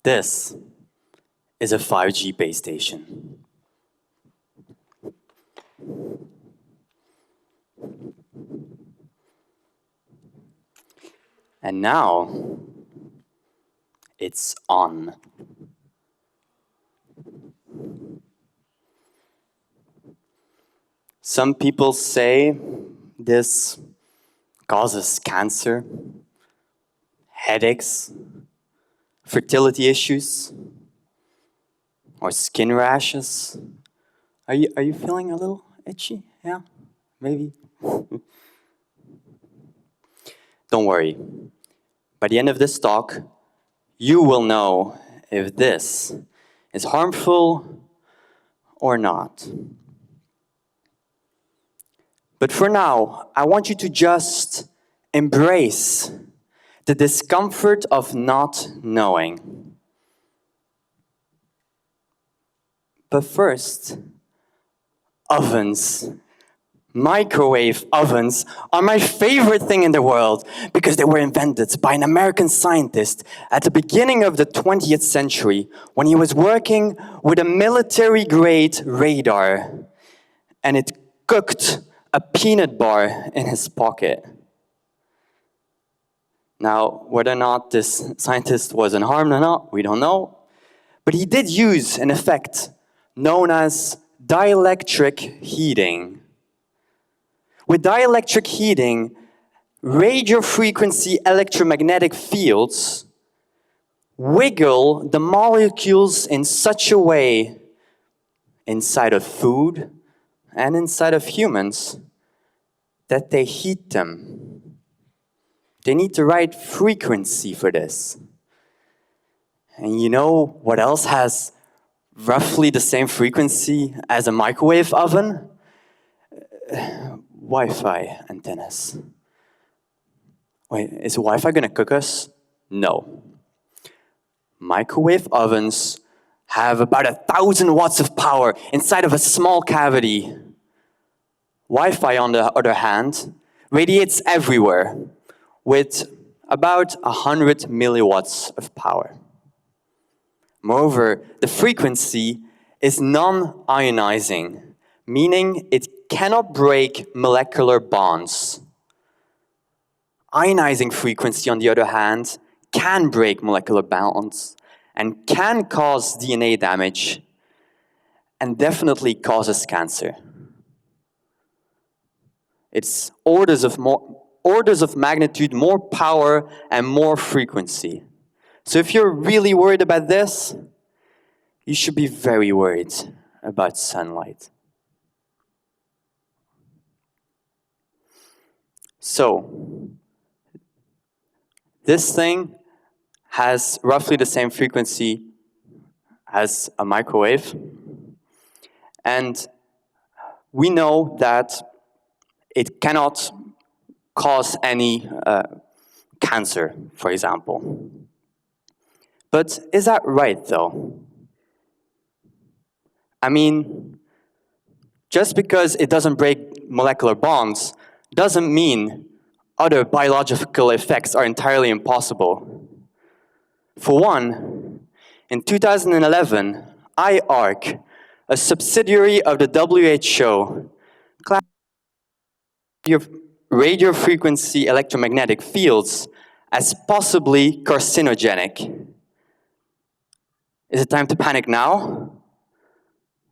This is a 5G base station. And now it's on. Some people say this causes cancer, headaches, fertility issues, or skin rashes. Are you feeling a little itchy? Yeah, maybe. Don't worry. By the end of this talk, you will know if this is harmful or not. But for now, I want you to just embrace the discomfort of not knowing. But first, ovens. Microwave ovens are my favorite thing in the world because they were invented by an American scientist at the beginning of the 20th century when he was working with a military-grade radar, and it cooked a peanut bar in his pocket. Now, whether or not this scientist was unharmed or not, we don't know, but he did use an effect known as dielectric heating. With dielectric heating, radio frequency electromagnetic fields wiggle the molecules in such a way inside of food and inside of humans that they heat them. They need the right frequency for this. And you know what else has roughly the same frequency as a microwave oven? Wi-Fi antennas. Wait, is Wi-Fi going to cook us? No. Microwave ovens have about 1,000 watts of power inside of a small cavity. Wi-Fi, on the other hand, radiates everywhere with about 100 milliwatts of power. Moreover, the frequency is non-ionizing, meaning it cannot break molecular bonds. Ionizing frequency, on the other hand, can break molecular bonds and can cause DNA damage and definitely causes cancer. It's orders of magnitude more power and more frequency. So if you're really worried about this, you should be very worried about sunlight. So, this thing has roughly the same frequency as a microwave. And we know that it cannot cause any cancer, for example. But is that right, though? I mean, just because it doesn't break molecular bonds doesn't mean other biological effects are entirely impossible. For one, in 2011, IARC, a subsidiary of the WHO, classified radio frequency electromagnetic fields as possibly carcinogenic. Is it time to panic now?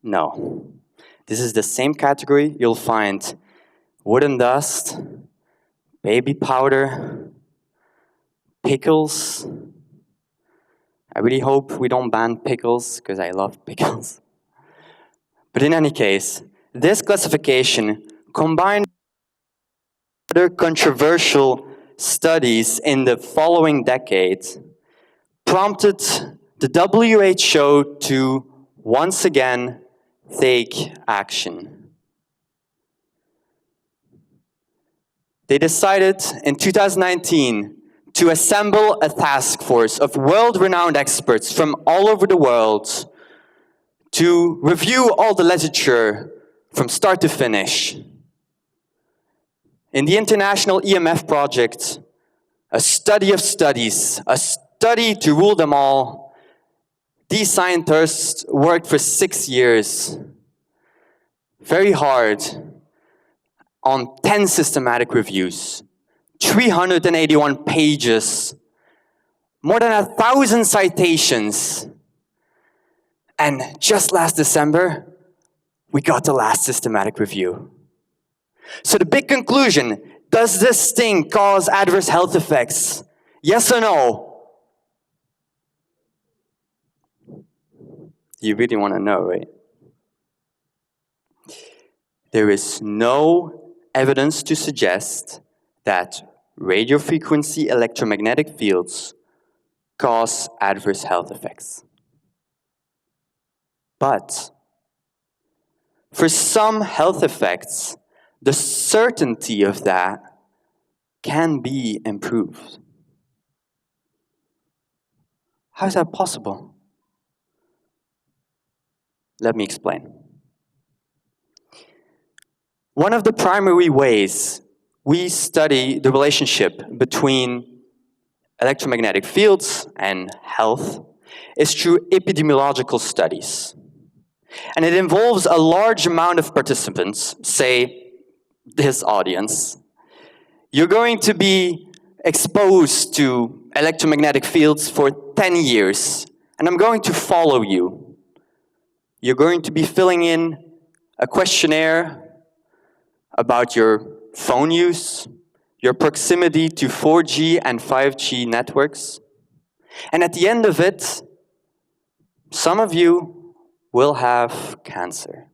No. This is the same category you'll find wooden dust, baby powder, pickles. I really hope we don't ban pickles, because I love pickles. But in any case, this classification, combined with other controversial studies in the following decades, prompted the WHO to once again take action. They decided in 2019 to assemble a task force of world-renowned experts from all over the world to review all the literature from start to finish. In the International EMF project, a study of studies, a study to rule them all, these scientists worked for 6 years, very hard, on 10 systematic reviews, 381 pages, more than 1,000 citations. And just last December, we got the last systematic review. So the big conclusion, does this thing cause adverse health effects? Yes or no? You really want to know, right? There is no evidence to suggest that radio frequency electromagnetic fields cause adverse health effects. But for some health effects, the certainty of that can be improved. How is that possible? Let me explain. One of the primary ways we study the relationship between electromagnetic fields and health is through epidemiological studies. And it involves a large amount of participants, say this audience. You're going to be exposed to electromagnetic fields for 10 years, and I'm going to follow you. You're going to be filling in a questionnaire about your phone use, your proximity to 4G and 5G networks. And at the end of it, some of you will have cancer.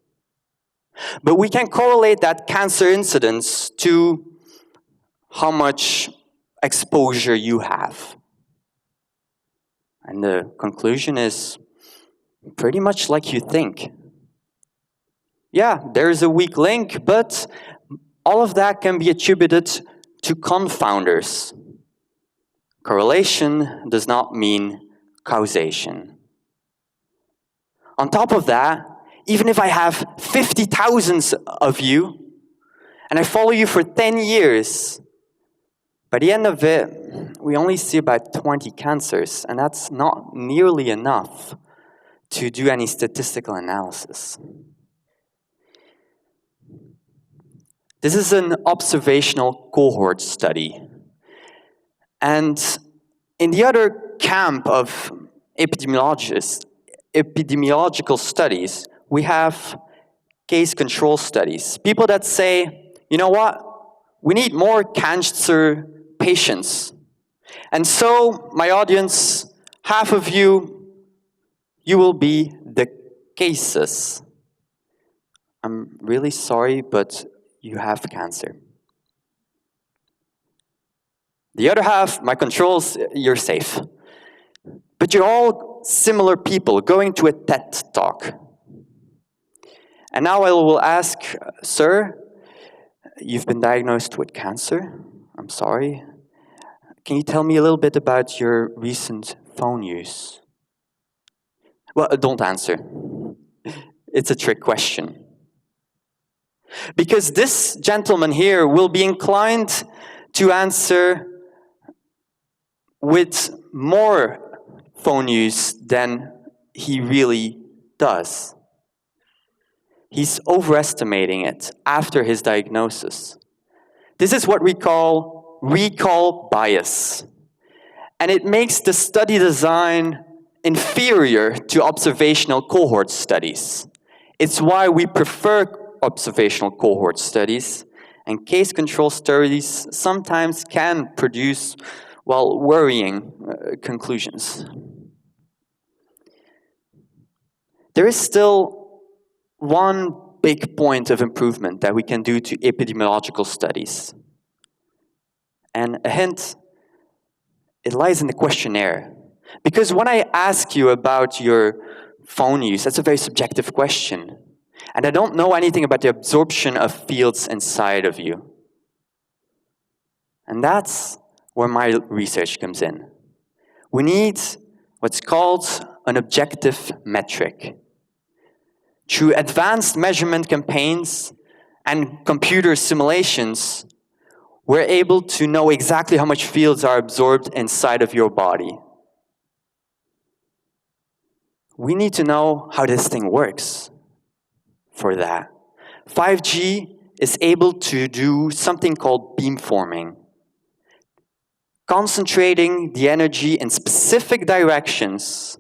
But we can correlate that cancer incidence to how much exposure you have. And the conclusion is pretty much like you think. Yeah, there's a weak link, but all of that can be attributed to confounders. Correlation does not mean causation. On top of that, even if I have 50,000 of you, and I follow you for 10 years, by the end of it, we only see about 20 cancers, and that's not nearly enough to do any statistical analysis. This is an observational cohort study. And in the other camp of epidemiological studies, we have case control studies. People that say, you know what, we need more cancer patients. And so, my audience, half of you will be the cases. I'm really sorry, but you have cancer. The other half, my controls, you're safe. But you're all similar people going to a TED talk. And now I will ask, sir, you've been diagnosed with cancer. I'm sorry. Can you tell me a little bit about your recent phone use? Well, don't answer. It's a trick question. Because this gentleman here will be inclined to answer with more phone use than he really does. He's overestimating it after his diagnosis. This is what we call recall bias. And it makes the study design inferior to observational cohort studies. It's why we prefer observational cohort studies, and case control studies sometimes can produce, well, worrying conclusions. There is still one big point of improvement that we can do to epidemiological studies. And a hint, it lies in the questionnaire. Because when I ask you about your phone use, that's a very subjective question. And I don't know anything about the absorption of fields inside of you. And that's where my research comes in. We need what's called an objective metric. through advanced measurement campaigns and computer simulations, we're able to know exactly how much fields are absorbed inside of your body. We need to know how this thing works for that. 5G is able to do something called beamforming, concentrating the energy in specific directions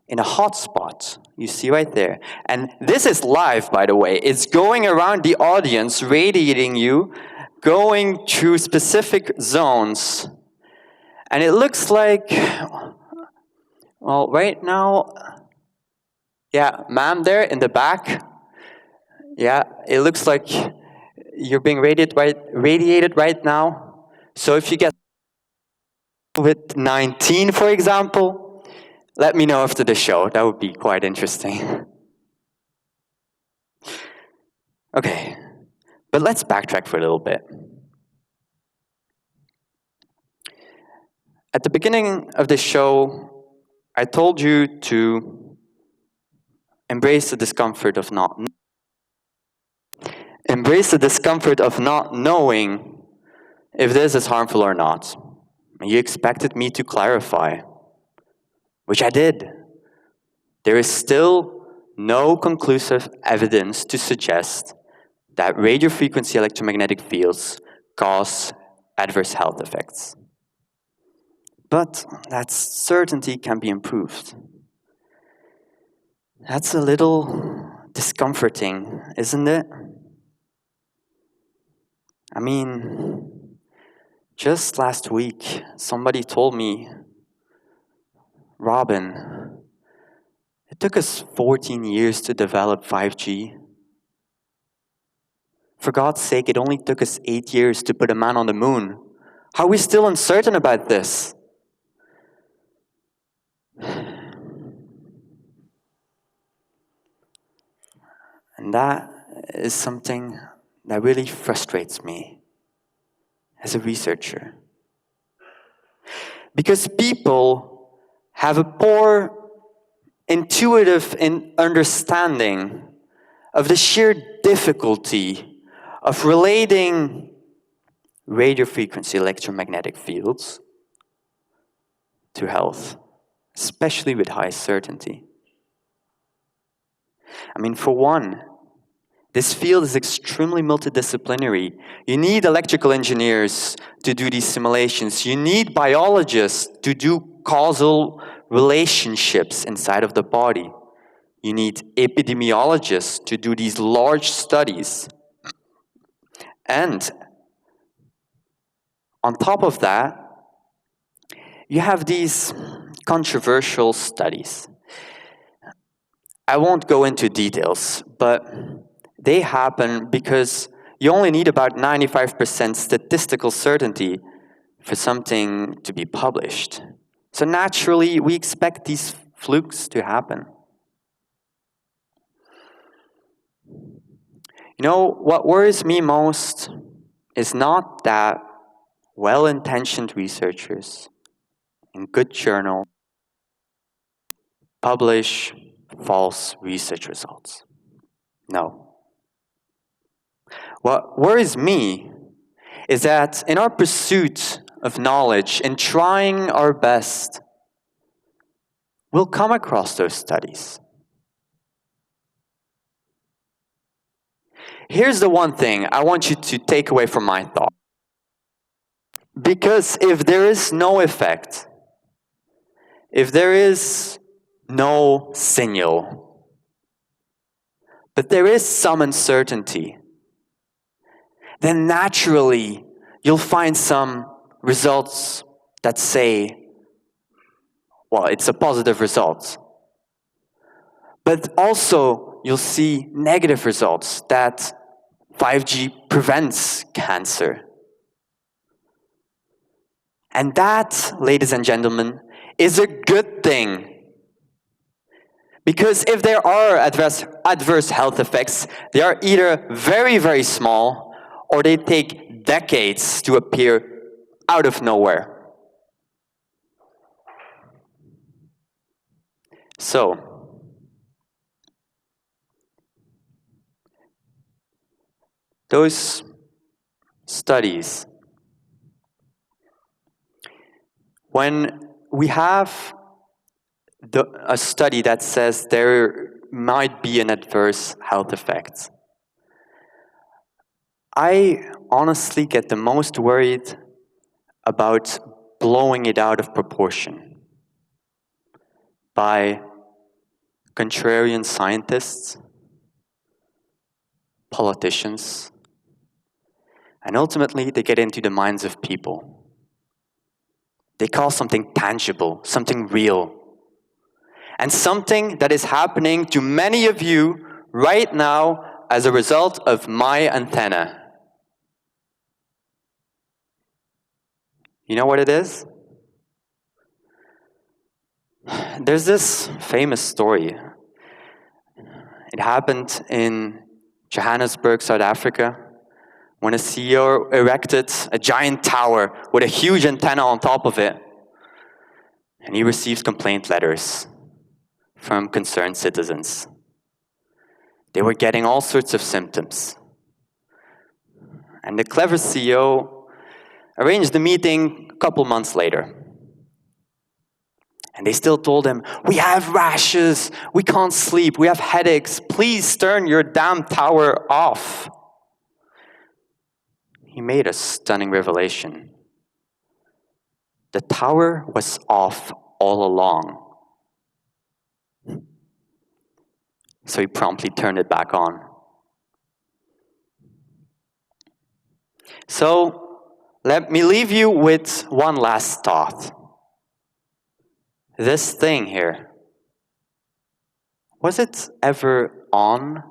in a hotspot, you see right there. And this is live, by the way. It's going around the audience, radiating you, going through specific zones. And it looks like, well, right now, yeah, ma'am there in the back, yeah, it looks like you're being radiated right now. So if you get COVID-19, for example, let me know after the show. That would be quite interesting. Okay, but let's backtrack for a little bit. At the beginning of the show, I told you to embrace the discomfort of not knowing if this is harmful or not. You expected me to clarify, which I did. There is still no conclusive evidence to suggest that radio frequency electromagnetic fields cause adverse health effects. But that certainty can be improved. That's a little discomforting, isn't it? I mean, just last week, somebody told me, Robin, it took us 14 years to develop 5G. For God's sake, it only took us 8 years to put a man on the moon. How are we still uncertain about this? And that is something that really frustrates me as a researcher. Because people have a poor intuitive understanding of the sheer difficulty of relating radio frequency electromagnetic fields to health, especially with high certainty. I mean, for one, this field is extremely multidisciplinary. You need electrical engineers to do these simulations. You need biologists to do causal relationships inside of the body. You need epidemiologists to do these large studies. And on top of that, you have these controversial studies. I won't go into details, but they happen because you only need about 95% statistical certainty for something to be published. So naturally, we expect these flukes to happen. You know, what worries me most is not that well-intentioned researchers in good journals publish false research results. No. What worries me is that in our pursuit of knowledge, in trying our best, we'll come across those studies. Here's the one thing I want you to take away from my thought. Because if there is no effect, if there is no signal, but there is some uncertainty, then naturally you'll find some results that say, well, it's a positive result. But also you'll see negative results that 5G prevents cancer. And that, ladies and gentlemen, is a good thing. Because if there are adverse health effects, they are either very, very small, or they take decades to appear out of nowhere. So, Those studies, when we have a study that says there might be an adverse health effect, I honestly get the most worried about blowing it out of proportion by contrarian scientists, politicians, and ultimately they get into the minds of people. They call something tangible, something real, and something that is happening to many of you right now as a result of my antenna. You know what it is? There's this famous story. It happened in Johannesburg, South Africa, when a CEO erected a giant tower with a huge antenna on top of it. And he received complaint letters from concerned citizens. They were getting all sorts of symptoms. And the clever CEO arranged the meeting a couple months later. And they still told him, "We have rashes, we can't sleep, we have headaches, please turn your damn tower off." He made a stunning revelation. The tower was off all along. So he promptly turned it back on. So let me leave you with one last thought. This thing here, was it ever on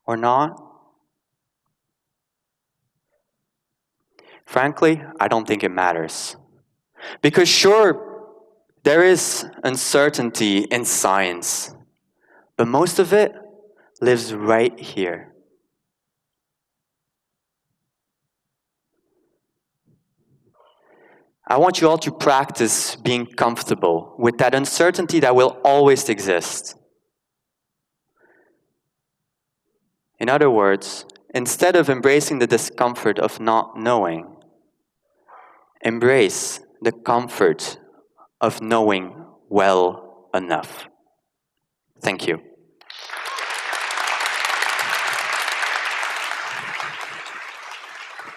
or not? Frankly, I don't think it matters. Because sure, there is uncertainty in science, but most of it lives right here. I want you all to practice being comfortable with that uncertainty that will always exist. In other words, instead of embracing the discomfort of not knowing, embrace the comfort of knowing well enough. Thank you.